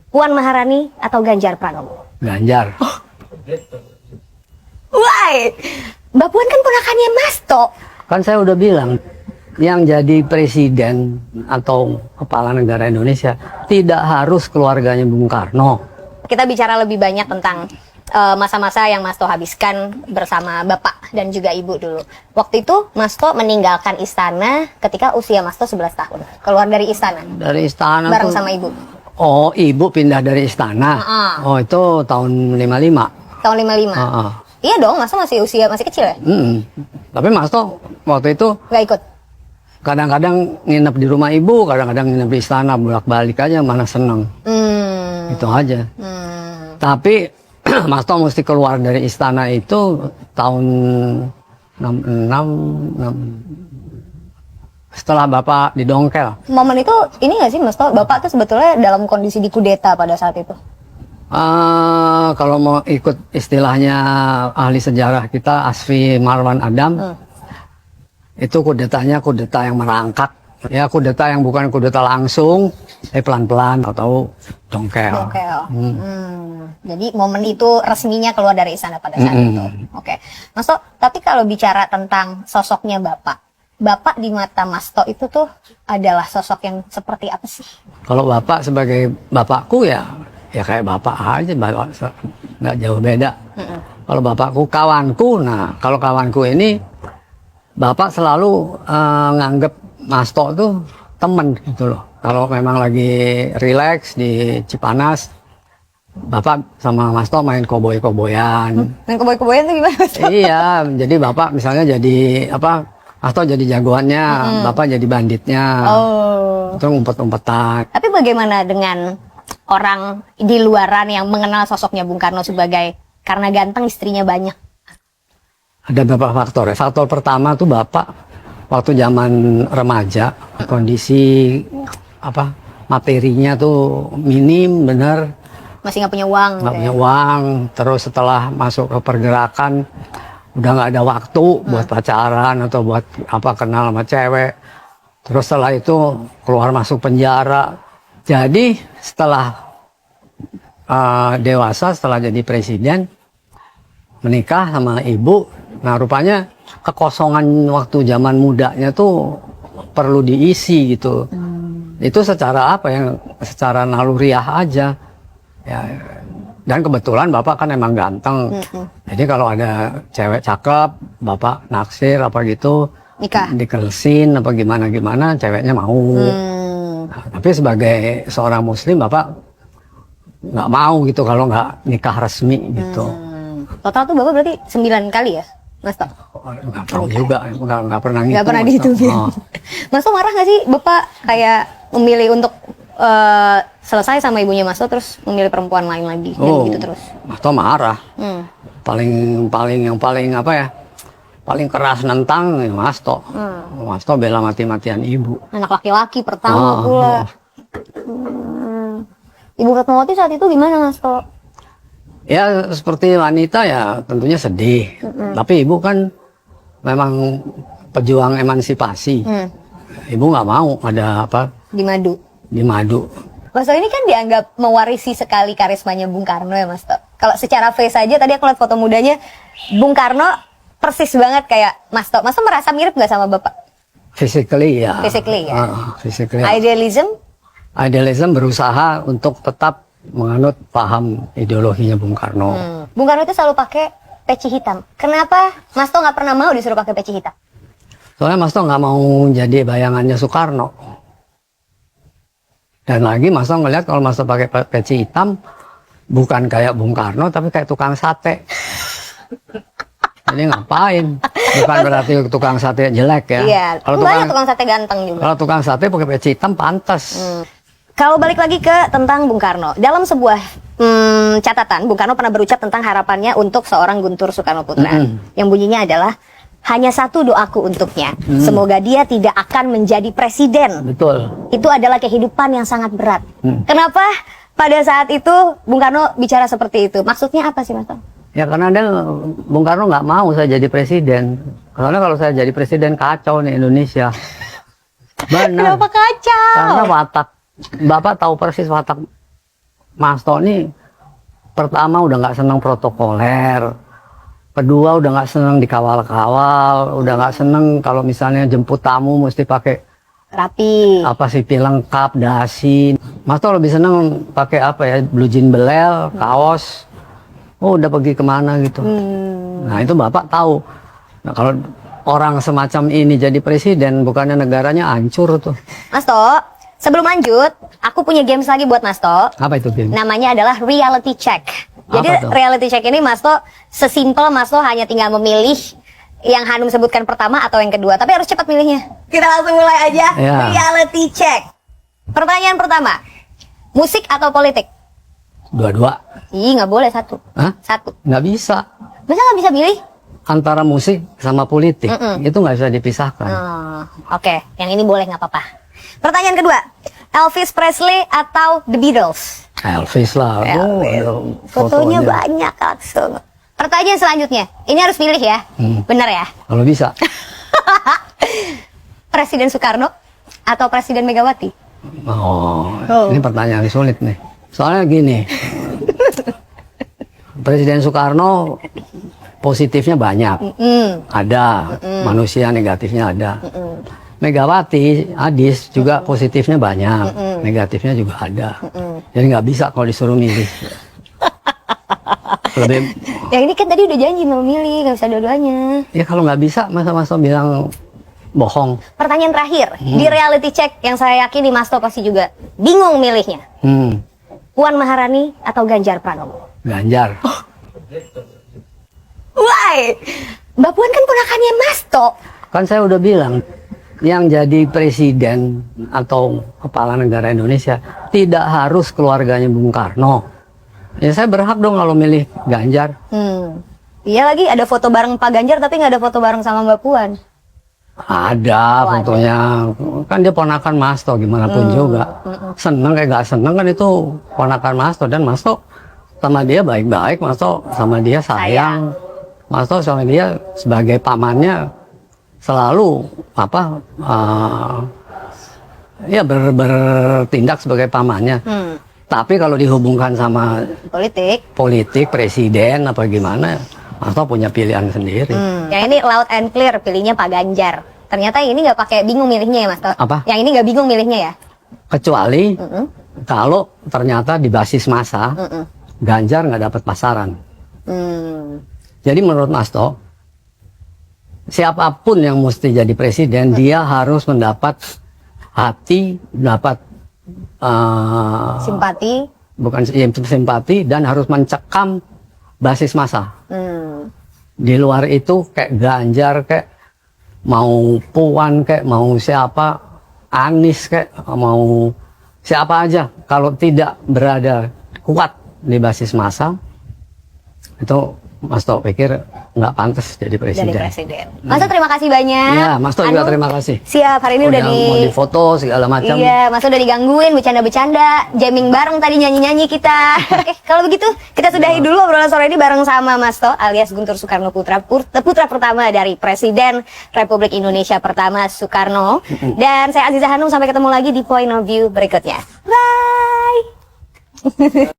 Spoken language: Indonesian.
Puan Maharani atau Ganjar Pranowo? Ganjar. Why? Mbak Puan kan ponakannya Mas To. Kan saya udah bilang, yang jadi presiden atau kepala negara Indonesia tidak harus keluarganya Bung Karno. Kita bicara lebih banyak tentang masa-masa yang Mas To habiskan bersama Bapak dan juga Ibu dulu. Waktu itu Mas To meninggalkan istana ketika usia Mas To 11 tahun. Keluar dari istana. Dari istana bareng tuh, sama Ibu. Oh, Ibu pindah dari istana. Oh, itu tahun 55. Tahun 55. Iya dong, Mas To masih kecil ya? Tapi Mas To waktu itu Gak ikut? kadang-kadang nginep di rumah Ibu, kadang-kadang nginep di istana, bolak-balik aja, mana seneng. Itu aja. Tapi Mas To mesti keluar dari istana itu tahun 66, setelah Bapak didongkel. Momen itu, ini nggak sih Mas To, Bapak tuh sebetulnya dalam kondisi dikudeta pada saat itu? Kalau mau ikut istilahnya ahli sejarah kita, Asfi Marwan Adam, itu kudetanya kudeta yang merangkak. Ya, kudeta yang bukan kudeta langsung, pelan-pelan atau dongkel. Jadi momen itu resminya keluar dari istana pada saat itu. Oke. Mas To, tapi kalau bicara tentang sosoknya Bapak di mata Mas To itu tuh adalah sosok yang seperti apa sih? Kalau Bapak sebagai bapakku ya kayak Bapak aja, nggak jauh beda. Kalau bapakku kawanku, nah kalau kawanku ini Bapak selalu nganggep Mas To tuh temen gitu loh. Kalau memang lagi relax di Cipanas, Bapak sama Mas To main koboi-koboyan. Main koboi-koboyan tuh gimana Mas To? Iya, jadi Bapak misalnya jadi apa? Mas To jadi jagoannya, Bapak jadi banditnya. Terus ngumpet-ngumpetan. Tapi bagaimana dengan orang di luaran yang mengenal sosoknya Bung Karno sebagai karena ganteng istrinya banyak? Ada beberapa faktor ya. Faktor pertama tuh Bapak waktu zaman remaja, kondisi apa materinya tuh minim bener. Masih nggak punya uang. Nggak punya uang. Terus setelah masuk ke pergerakan udah nggak ada waktu buat pacaran atau buat apa kenal sama cewek. Terus setelah itu keluar masuk penjara. Jadi setelah dewasa, setelah jadi presiden, menikah sama ibu, nah rupanya kekosongan waktu zaman mudanya tuh perlu diisi gitu. Itu secara apa ya? Secara naluriah aja. Ya, dan kebetulan Bapak kan emang ganteng. Jadi kalau ada cewek cakep, Bapak naksir apa gitu, nikah, dikelesin apa gimana ceweknya mau. Nah, tapi sebagai seorang muslim Bapak nggak mau gitu kalau nggak nikah resmi gitu. Total tuh Bapak berarti 9 kali ya Mas To? Nggak tahu juga, nggak pernah ngitung. Nggak pernah dihitungin. Mas To marah nggak sih Bapak kayak memilih untuk selesai sama ibunya Mas To terus memilih perempuan lain lagi dan gitu terus? Mas To marah. Paling apa ya? Paling keras nentang ya Mas To. Mas To bela mati-matian ibu. Anak laki-laki pertama pula. Ibu Fatmawati saat itu gimana Mas To? Ya seperti wanita ya tentunya sedih. Tapi ibu kan memang pejuang emansipasi. Ibu nggak mau ada apa? Di madu. Mas To ini kan dianggap mewarisi sekali karismanya Bung Karno ya Mas To. Kalau secara face aja tadi aku lihat foto mudanya Bung Karno persis banget kayak Mas To. Mas To merasa mirip nggak sama Bapak? Physically ya. Physically ya. Physically. Idealism berusaha untuk tetap menganut paham ideologinya Bung Karno. Bung Karno itu selalu pakai peci hitam. Kenapa Mas To nggak pernah mau disuruh pakai peci hitam? Soalnya Mas To nggak mau jadi bayangannya Soekarno. Dan lagi Mas To ngeliat kalau Mas To pakai peci hitam bukan kayak Bung Karno tapi kayak tukang sate. Jadi ngapain? Bukan berarti tukang sate jelek ya. Iya. Kalau tukang sate ganteng juga. Kalau tukang sate pakai peci hitam pantas. Kalau balik lagi ke tentang Bung Karno, dalam sebuah catatan Bung Karno pernah berucap tentang harapannya untuk seorang Guntur Soekarnoputra, yang bunyinya adalah hanya satu doaku untuknya, semoga dia tidak akan menjadi presiden. Betul. Itu adalah kehidupan yang sangat berat. Kenapa pada saat itu Bung Karno bicara seperti itu? Maksudnya apa sih Mas Tom? Ya karena Bung Karno nggak mau saya jadi presiden. Karena kalau saya jadi presiden kacau nih Indonesia. Benar. Kenapa kacau? Karena watak Bapak tahu persis watak Mas To ini pertama udah nggak senang protokoler, kedua udah nggak senang dikawal-kawal, udah nggak senang kalau misalnya jemput tamu mesti pakai Rapi. apa sih lengkap, dasi. Mas To lebih senang pakai apa ya, blue jean belel, kaos. Oh udah pergi kemana gitu. Nah itu Bapak tahu. Nah kalau orang semacam ini jadi presiden, bukannya negaranya hancur tuh. Mas To, sebelum lanjut, aku punya games lagi buat Mas To. Apa itu game? Namanya adalah reality check. Jadi Apa tuh? reality check ini Mas To sesimpel Mas To hanya tinggal memilih yang Hanum sebutkan pertama atau yang kedua, tapi harus cepat milihnya. Kita langsung mulai aja. Ya. Reality check. Pertanyaan pertama, musik atau politik? Dua-dua. Ih, nggak boleh satu. Hah? Satu. Nggak bisa. Masa nggak bisa pilih? Antara musik sama politik itu nggak bisa dipisahkan. Oke, yang ini boleh nggak apa-apa. Pertanyaan kedua, Elvis Presley atau The Beatles? Elvis lah. Elvis. Fotonya banyak langsung. Pertanyaan selanjutnya, ini harus pilih ya, benar ya? Kalau bisa. Presiden Soekarno atau Presiden Megawati? Oh, ini pertanyaan sulit nih. Soalnya gini, Presiden Soekarno positifnya banyak, ada, manusia negatifnya ada. Megawati, Adis juga positifnya banyak, negatifnya juga ada. Jadi nggak bisa kalau disuruh milih. Lebih, Ya ini kan tadi udah janji mau milih, nggak bisa dua-duanya. ya kalau nggak bisa masa-masa bilang bohong. Pertanyaan terakhir, di reality check yang saya yakini Mas To pasti juga bingung milihnya. Puan Maharani atau Ganjar Pranowo? Ganjar. Why? Mbak Puan kan ponakannya Mas To. Kan saya udah bilang, yang jadi presiden atau kepala negara Indonesia tidak harus keluarganya Bung Karno. Ya saya berhak dong kalau milih Ganjar. Iya lagi ada foto bareng Pak Ganjar tapi nggak ada foto bareng sama Mbak Puan. Ada fotonya, kan dia ponakan Mas To gimana pun juga. Seneng kayak gak seneng kan itu ponakan Mas To, dan Mas To sama dia baik-baik, Mas To sama dia sayang. Mas To sama dia sebagai pamannya selalu apa ya bertindak sebagai pamannya. Tapi kalau dihubungkan sama politik presiden apa gimana, Mas To punya pilihan sendiri. Yang ini loud and clear pilihnya Pak Ganjar. Ternyata yang ini nggak pakai bingung milihnya ya Mas To. Apa? Yang ini nggak bingung milihnya ya? Kecuali kalau ternyata di basis massa Ganjar nggak dapat pasaran. Jadi menurut Mas To, siapapun yang mesti jadi presiden, dia harus mendapat hati, dapat Simpati. bukan simpati, dan harus mencekam basis massa. Di luar itu kayak Ganjar, kayak mau Puan, kayak mau siapa, Anies, kayak mau siapa aja, kalau tidak berada kuat di basis massa, itu Mas To pikir nggak pantas jadi presiden. Mas To terima kasih banyak. Ya, Mas To juga terima kasih. Siap, hari ini udah mau difoto segala macam. Iya, Mas To udah digangguin, bercanda-bercanda, jamming bareng tadi, nyanyi-nyanyi kita. Oke, kalau begitu kita sudahi dulu obrolan sore ini bareng sama Mas To alias Guntur Soekarno Putra, putra pertama dari Presiden Republik Indonesia pertama Soekarno. Dan saya Aziza Hanum, sampai ketemu lagi di Point of View berikutnya. Bye.